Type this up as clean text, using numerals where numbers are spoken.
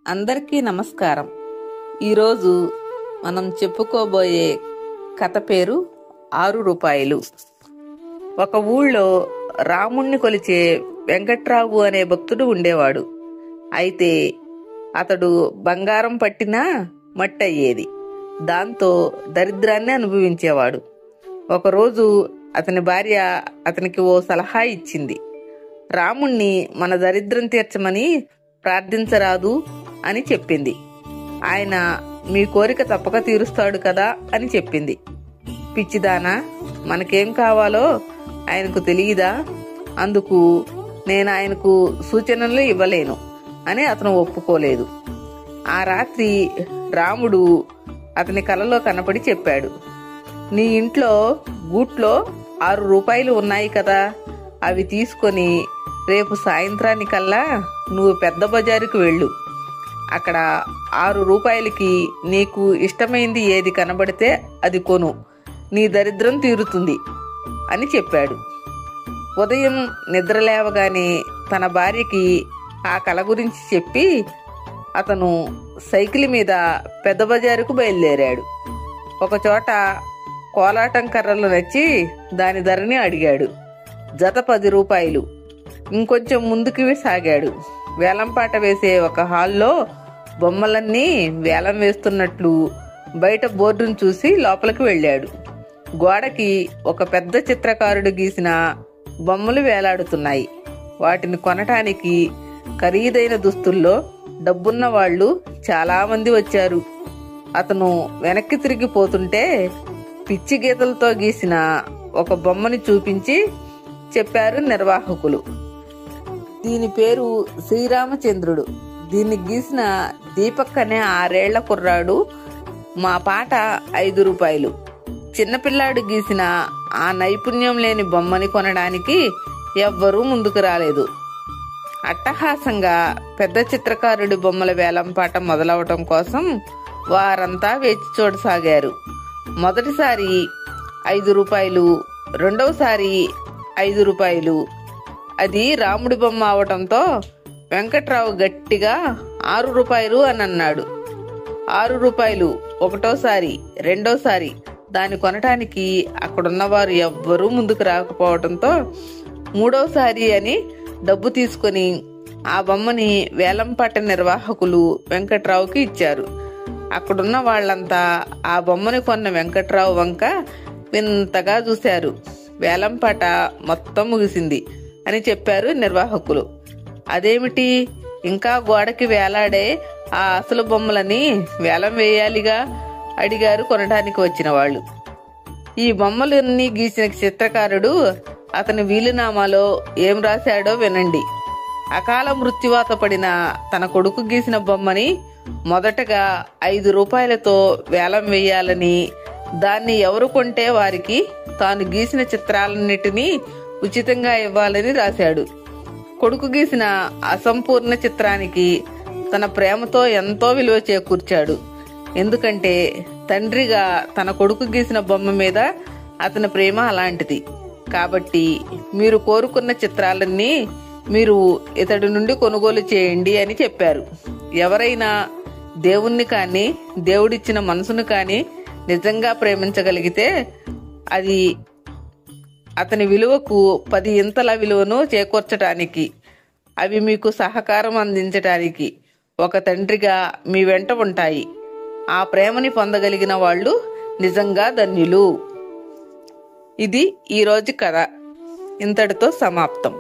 అందరికీ నమస్కారం. ఈరోజు మనం చెప్పుకోబోయే కథ పేరు 6 రూపాయలు. ఒక ఊళ్ళో రాముణ్ణి కొలిచే వెంకట్రావు అనే భక్తుడు ఉండేవాడు. అయితే అతడు బంగారం పట్టినా మట్టి అయ్యేది. దాంతో దరిద్రాన్ని అనుభవించేవాడు. ఒకరోజు అతని భార్య అతనికి ఓ సలహా ఇచ్చింది. రాముణ్ణి మన దరిద్రం తీర్చమని ప్రార్థించరాదు అని చెప్పింది. ఆయన మీ కోరిక తప్పక తీరుస్తాడు కదా అని చెప్పింది. పిచ్చిదానా, మనకేం కావాలో ఆయనకు తెలియదా? అందుకు నేను ఆయనకు సూచనలు ఇవ్వలేను అని అతను ఒప్పుకోలేదు. ఆ రాత్రి రాముడు అతని కలలో కనపడి చెప్పాడు, నీ ఇంట్లో గూట్లో 6 రూపాయలు ఉన్నాయి కదా, అవి తీసుకొని రేపు సాయంత్రానికల్లా నువ్వు పెద్ద బజారుకు వెళ్ళు. అక్కడ 6 రూపాయలకి నీకు ఇష్టమైంది ఏది కనబడితే అది కొను, నీ దరిద్రం తీరుతుంది అని చెప్పాడు. ఉదయం నిద్ర లేవగానే తన భార్యకి ఆ కల గురించి చెప్పి అతను సైకిల్ మీద పెద్ద బజారుకు బయలుదేరాడు. ఒకచోట కోలాటం కర్రలు నచ్చి దాని ధరని అడిగాడు. జత 10 రూపాయలు. ఇంకొంచెం ముందుకు సాగాడు. వేలంపాట వేసే ఒక హాల్లో బొమ్మలన్నీ వేలం వేస్తున్నట్లు బయట బోర్డును చూసి లోపలికి వెళ్ళాడు. గోడకి ఒక పెద్ద చిత్రకారుడు గీసిన బొమ్మలు వేలాడుతున్నాయి. వాటిని కొనటానికి ఖరీదైన దుస్తుల్లో డబ్బున్న వాళ్ళు చాలా మంది వచ్చారు. అతను వెనక్కి తిరిగిపోతుంటే పిచ్చి గీతలతో గీసిన ఒక బొమ్మని చూపించి చెప్పారు నిర్వాహకులు. దీని పేరు శ్రీరామచంద్రుడు. దీన్ని గీసిన దీపక్ అనే 6 ఏళ్ల కుర్రాడు. మా పాట 5 రూపాయలు. చిన్నపిల్లాడు గీసిన ఆ నైపుణ్యం లేని బొమ్మని కొనడానికి ఎవ్వరూ ముందుకు రాలేదు. అట్టహాసంగా పెద్ద చిత్రకారుడి బొమ్మల వేలంపాట మొదలవటం కోసం వారంతా వేచి చూడసాగారు. మొదటిసారి 5 రూపాయలు, రెండవసారి 5 రూపాయలు. అది రాముడి బొమ్మ అవటంతో వెంకట్రావు గట్టిగా 6 రూపాయలు అని అన్నాడు. 6 రూపాయలు ఒకటోసారి, రెండోసారి. దాన్ని కొనటానికి అక్కడున్నవారు ఎవ్వరూ ముందుకు రాకపోవడంతో మూడోసారి అని డబ్బు తీసుకుని ఆ బొమ్మని వేలంపాట నిర్వాహకులు వెంకట్రావుకి ఇచ్చారు. అక్కడున్న వాళ్ళంతా ఆ బొమ్మని కొన్న వెంకట్రావు వంక వింతగా చూశారు. వేలంపాట మొత్తం ముగిసింది అని చెప్పారు నిర్వాహకులు. అదేమిటి, ఇంకా గోడకి వేలాడే ఆ అసలు బొమ్మలని వేలం వేయాలిగా అడిగారు కొనడానికి వచ్చిన వాళ్ళు. ఈ బొమ్మలన్నీ గీసిన చిత్రకారుడు అతని వీలునామాలో ఏం రాశాడో వినండి. అకాల మృత్యువాత పడిన తన కొడుకు గీసిన బొమ్మని మొదటగా 5 రూపాయలతో వేలం వేయాలని, దాన్ని ఎవరు కొంటే వారికి తాను గీసిన చిత్రాలన్నిటినీ ఉచితంగా ఇవ్వాలని రాశాడు. కొడుకు గీసిన అసంపూర్ణ చిత్రానికి తన ప్రేమతో ఎంతో విలువ చేకూర్చాడు. ఎందుకంటే తండ్రిగా తన కొడుకు గీసిన బొమ్మ మీద అతని ప్రేమ అలాంటిది. కాబట్టి మీరు కోరుకున్న చిత్రాలన్నీ మీరు ఇతడి నుండి కొనుగోలు చేయండి అని చెప్పారు. ఎవరైనా దేవుణ్ణి కానీ దేవుడిచ్చిన మనసును కానీ నిజంగా ప్రేమించగలిగితే అది అతని విలువకు 10 ఇంతల విలువను చేకూర్చటానికి, అవి మీకు సహకారం అందించటానికి ఒక తండ్రిగా మీ వెంట ఉంటాయి. ఆ ప్రేమని పొందగలిగిన వాళ్ళు నిజంగా ధన్యులు. ఇది ఈరోజు కథ. ఇంతటితో సమాప్తం.